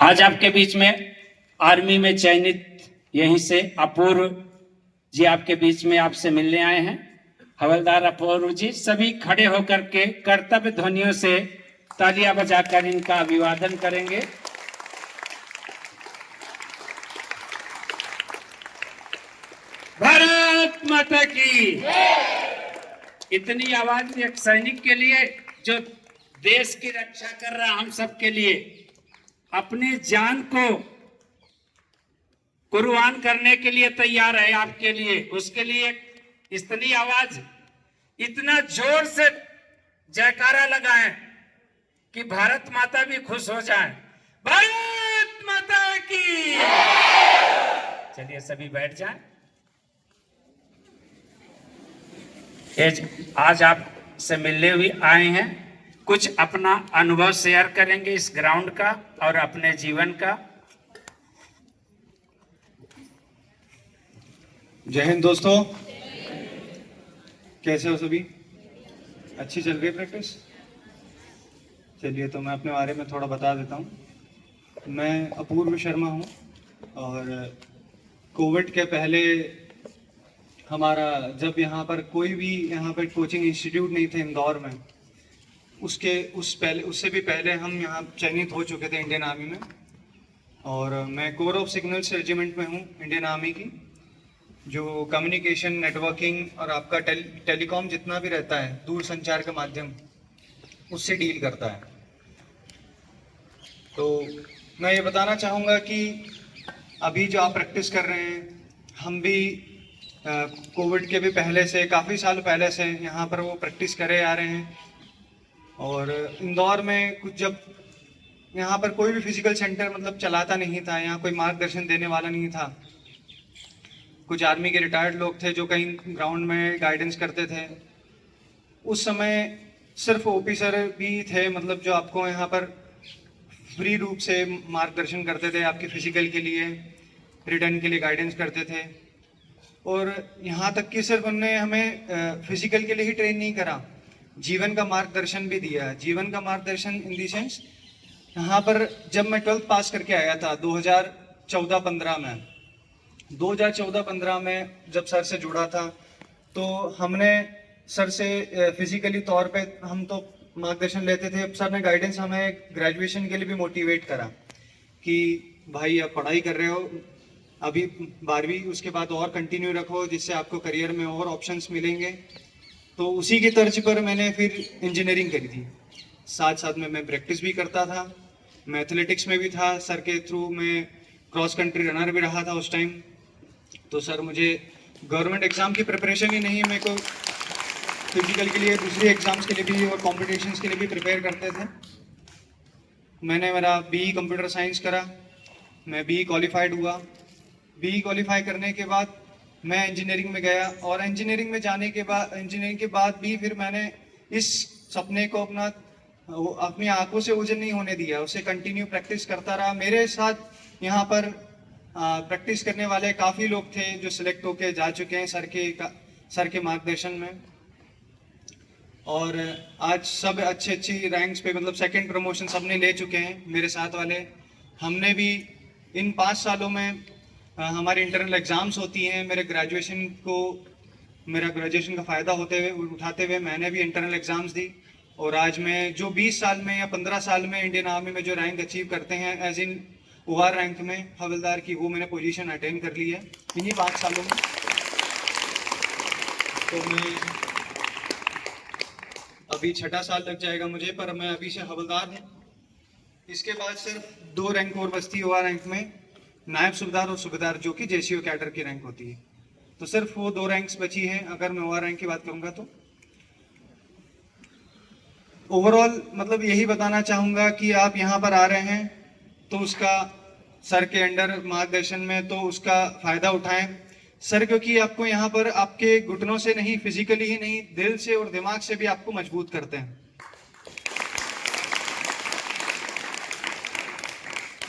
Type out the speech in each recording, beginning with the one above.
आज आपके बीच में आर्मी में चयनित यहीं से अपूर्व जी आपके बीच में आपसे मिलने आए हैं। हवलदार अपूर्व जी सभी खड़े होकर के कर्तव्य ध्वनियों से तालियां बजाकर इनका अभिवादन करेंगे। भारत माता की। इतनी आवाज एक सैनिक के लिए जो देश की रक्षा कर रहा, हम सब के लिए अपनी जान को कुर्बान करने के लिए तैयार है, आपके लिए, उसके लिए इतनी आवाज, इतना जोर से जयकारा लगाएं कि भारत माता भी खुश हो जाए। भारत माता की। चलिए सभी बैठ जाएं। आज आपसे मिलने हुए आए हैं, कुछ अपना अनुभव शेयर करेंगे इस ग्राउंड का और अपने जीवन का। जय हिंद दोस्तों, कैसे हो सभी? अच्छी चल रही है प्रैक्टिस? चलिए तो मैं अपने बारे में थोड़ा बता देता हूँ। मैं अपूर्व शर्मा हूँ और कोविड के पहले हमारा जब यहाँ पर कोई भी यहाँ पर कोचिंग इंस्टीट्यूट नहीं थे इंदौर में, उससे भी पहले हम यहाँ चयनित हो चुके थे इंडियन आर्मी में। और मैं कोर ऑफ सिग्नल्स रेजिमेंट में हूँ इंडियन आर्मी की, जो कम्युनिकेशन, नेटवर्किंग और आपका टेलीकॉम जितना भी रहता है दूर संचार के माध्यम, उससे डील करता है। तो मैं ये बताना चाहूँगा कि अभी जो आप प्रैक्टिस कर रहे हैं, हम भी कोविड के भी पहले से, काफ़ी साल पहले से यहाँ पर वो प्रैक्टिस करे आ रहे हैं। और इंदौर में कुछ जब यहाँ पर कोई भी फिजिकल सेंटर मतलब चलाता नहीं था, यहाँ कोई मार्गदर्शन देने वाला नहीं था, कुछ आर्मी के रिटायर्ड लोग थे जो कहीं ग्राउंड में गाइडेंस करते थे। उस समय सिर्फ ऑफिसर भी थे, मतलब जो आपको यहाँ पर फ्री रूप से मार्गदर्शन करते थे, आपके फिजिकल के लिए, रिटर्न के लिए गाइडेंस करते थे। और यहाँ तक कि सिर्फ उन्होंने हमें फिजिकल के लिए ही ट्रेन नहीं करा, जीवन का मार्गदर्शन भी दिया। जीवन का मार्गदर्शन इन दी सेंस, यहाँ पर जब मैं 12th पास करके आया था 2014-15 में, 2014-15 में जब सर से जुड़ा था, तो हमने सर से फिजिकली तौर पे हम तो मार्गदर्शन लेते थे। सर ने गाइडेंस हमें ग्रेजुएशन के लिए भी मोटिवेट करा कि भाई आप पढ़ाई कर रहे हो, अभी 12वीं, उसके बाद और कंटिन्यू रखो जिससे आपको करियर में और ऑप्शंस मिलेंगे। तो उसी की तर्ज पर मैंने फिर इंजीनियरिंग करी थी। साथ साथ में मैं प्रैक्टिस भी करता था, मैं एथलेटिक्स में भी था, सर के थ्रू मैं क्रॉस कंट्री रनर भी रहा था उस टाइम। तो सर मुझे गवर्नमेंट एग्ज़ाम की प्रिपरेशन ही नहीं, मेरे को फिजिकल के लिए, दूसरे एग्ज़ाम्स के लिए भी और कॉम्पिटिशन्स के लिए भी प्रिपेयर करते थे। मैंने मेरा बीई कंप्यूटर साइंस करा, मैं बीई क्वालिफाइड हुआ। बीई क्वालिफाई करने के बाद मैं इंजीनियरिंग में गया, और इंजीनियरिंग में जाने के बाद, इंजीनियरिंग के बाद भी फिर मैंने इस सपने को अपनी आंखों से ओझल नहीं होने दिया, उसे कंटिन्यू प्रैक्टिस करता रहा। मेरे साथ यहाँ पर प्रैक्टिस करने वाले काफ़ी लोग थे जो सिलेक्ट होके जा चुके हैं सर के मार्गदर्शन में। और आज सब अच्छी रैंक्स पे, मतलब सेकंड प्रमोशन सबने ले चुके हैं मेरे साथ वाले। हमने भी इन 5 सालों में हमारी इंटरनल एग्ज़ाम्स होती हैं, मेरा ग्रेजुएशन का फ़ायदा उठाते हुए मैंने भी इंटरनल एग्ज़ाम्स दी। और आज मैं जो 20 साल में या 15 साल में इंडियन आर्मी में जो रैंक अचीव करते हैं एज इन ओआर रैंक में हवलदार की, वो मैंने पोजीशन अटेन कर ली है इन्हीं 5 सालों में। तो मैं अभी 6ठा साल लग जाएगा मुझे, पर मैं अभी से हवलदार हूँ। इसके बाद सिर्फ 2 रैंक और बचती है ओआर रैंक में, नायब सूबेदार और सूबेदार, जो कि जेसीओ कैडर की रैंक होती है। तो सिर्फ वो 2 रैंक्स बची हैं अगर मैं ओआर रैंक की बात करूँगा तो। ओवरऑल मतलब यही बताना चाहूँगा कि आप यहाँ पर आ रहे हैं तो उसका सर के अंडर मार्गदर्शन में तो उसका फ़ायदा उठाएं। सर क्योंकि आपको यहाँ पर आपके घुटनों से नहीं, फिजिकली ही नहीं, दिल से और दिमाग से भी आपको मजबूत करते हैं।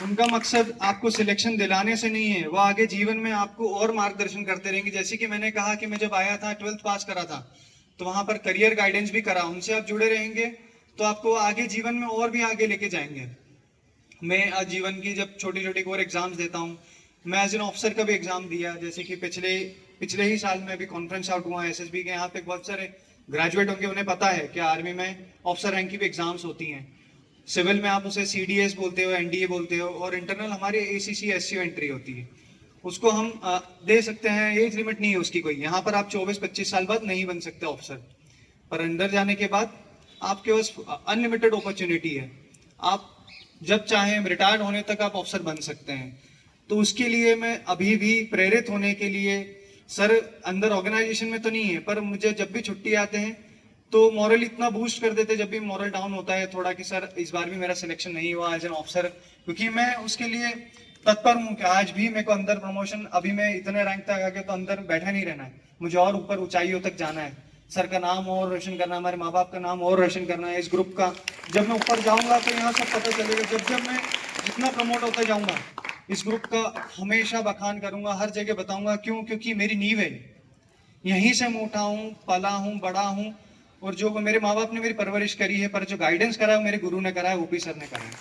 उनका मकसद आपको सिलेक्शन दिलाने से नहीं है, वो आगे जीवन में आपको और मार्गदर्शन करते रहेंगे। जैसे कि मैंने कहा कि मैं जब आया था 12th पास करा था, तो वहाँ पर करियर गाइडेंस भी करा। उनसे आप जुड़े रहेंगे तो आपको आगे जीवन में और भी आगे लेके जाएंगे। मैं आजीवन की जब छोटी छोटी और एग्जाम्स देता हूँ, मैं एज एन ऑफिसर का भी एग्जाम दिया, जैसे कि पिछले ही साल में भी कॉन्फ्रेंस आउट हुआ एसएसबी के। यहाँ पे बहुत सारे ग्रेजुएट होंगे, उन्हें पता है कि आर्मी में ऑफिसर रैंक की भी एग्जाम्स होती हैं। सिविल में आप उसे सीडीएस बोलते हो, एनडीए बोलते हो, और इंटरनल हमारी एसीसी एससीओ एंट्री होती है। उसको हम दे सकते हैं, एज लिमिट नहीं है उसकी कोई। यहाँ पर आप 24-25 साल बाद नहीं बन सकते ऑफिसर, पर अंदर जाने के बाद आपके पास अनलिमिटेड अपॉर्चुनिटी है। आप जब चाहें रिटायर्ड होने तक आप ऑफिसर बन सकते हैं। तो उसके लिए मैं अभी भी प्रेरित होने के लिए, सर अंदर ऑर्गेनाइजेशन में तो नहीं है, पर मुझे जब भी छुट्टी आते हैं तो मॉरल इतना बूस्ट कर देते, जब भी मॉरल डाउन होता है थोड़ा कि सर इस बार भी मेरा सिलेक्शन नहीं हुआ एज एन ऑफिसर, क्योंकि मैं उसके लिए तत्पर हूँ कि आज भी मेरे को अंदर प्रमोशन, अभी मैं इतने रैंक तक आ गया तो अंदर बैठा नहीं रहना है, मुझे और ऊपर ऊंचाइयों तक जाना है। सर का नाम और रोशन करना, हमारे माँ बाप का नाम और रोशन करना है, इस ग्रुप का। जब मैं ऊपर जाऊंगा तो यहाँ सब पता चलेगा। जब मैं जितना प्रमोट होता जाऊंगा, इस ग्रुप का हमेशा बखान करूंगा, हर जगह बताऊंगा। क्यों? क्योंकि मेरी नींव है, यहीं से मैं उठा हूँ, पला हूँ, बड़ा हूँ। और जो मेरे माँ बाप ने मेरी परवरिश करी है, पर जो गाइडेंस करा है मेरे गुरु ने करा है, ओपी सर ने करा है।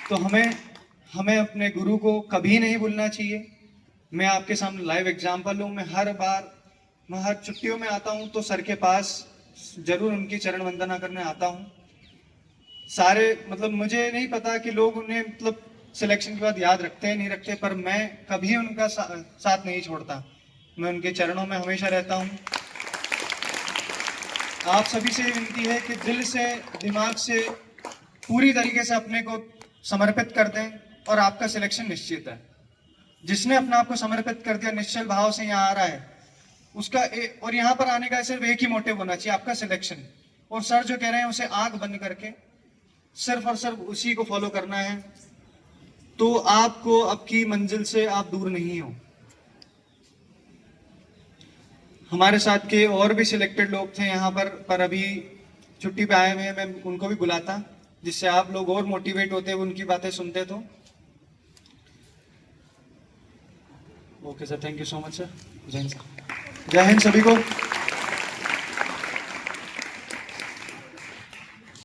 तो हमें अपने गुरु को कभी नहीं भूलना चाहिए। मैं आपके सामने लाइव एग्जाम्पल हूँ। मैं हर छुट्टियों में आता हूँ तो सर के पास जरूर उनकी चरण वंदना करने आता हूँ। सारे मतलब मुझे नहीं पता कि लोग उन्हें मतलब सिलेक्शन के बाद याद रखते हैं नहीं रखते, पर मैं कभी उनका साथ नहीं छोड़ता। मैं उनके चरणों में हमेशा रहता हूँ। आप सभी से विनती है कि दिल से, दिमाग से, पूरी तरीके से अपने को समर्पित कर दें और आपका सिलेक्शन निश्चित है। जिसने अपने आप को समर्पित कर दिया, निश्चल भाव से यहाँ आ रहा है, उसका और यहाँ पर आने का सिर्फ एक ही मोटिव होना चाहिए, आपका सिलेक्शन। और सर जो कह रहे हैं उसे आंख बंद करके सिर्फ और सिर्फ उसी को फॉलो करना है, तो आपको आपकी मंजिल से आप दूर नहीं हो। हमारे साथ के और भी सिलेक्टेड लोग थे यहाँ पर अभी छुट्टी पे आए हुए हैं। मैं उनको भी बुलाता, जिससे आप लोग और मोटिवेट होते, उनकी बातें सुनते। तो okay sir, thank you so much sir. जय हिंद सर, जय हिंद सभी को।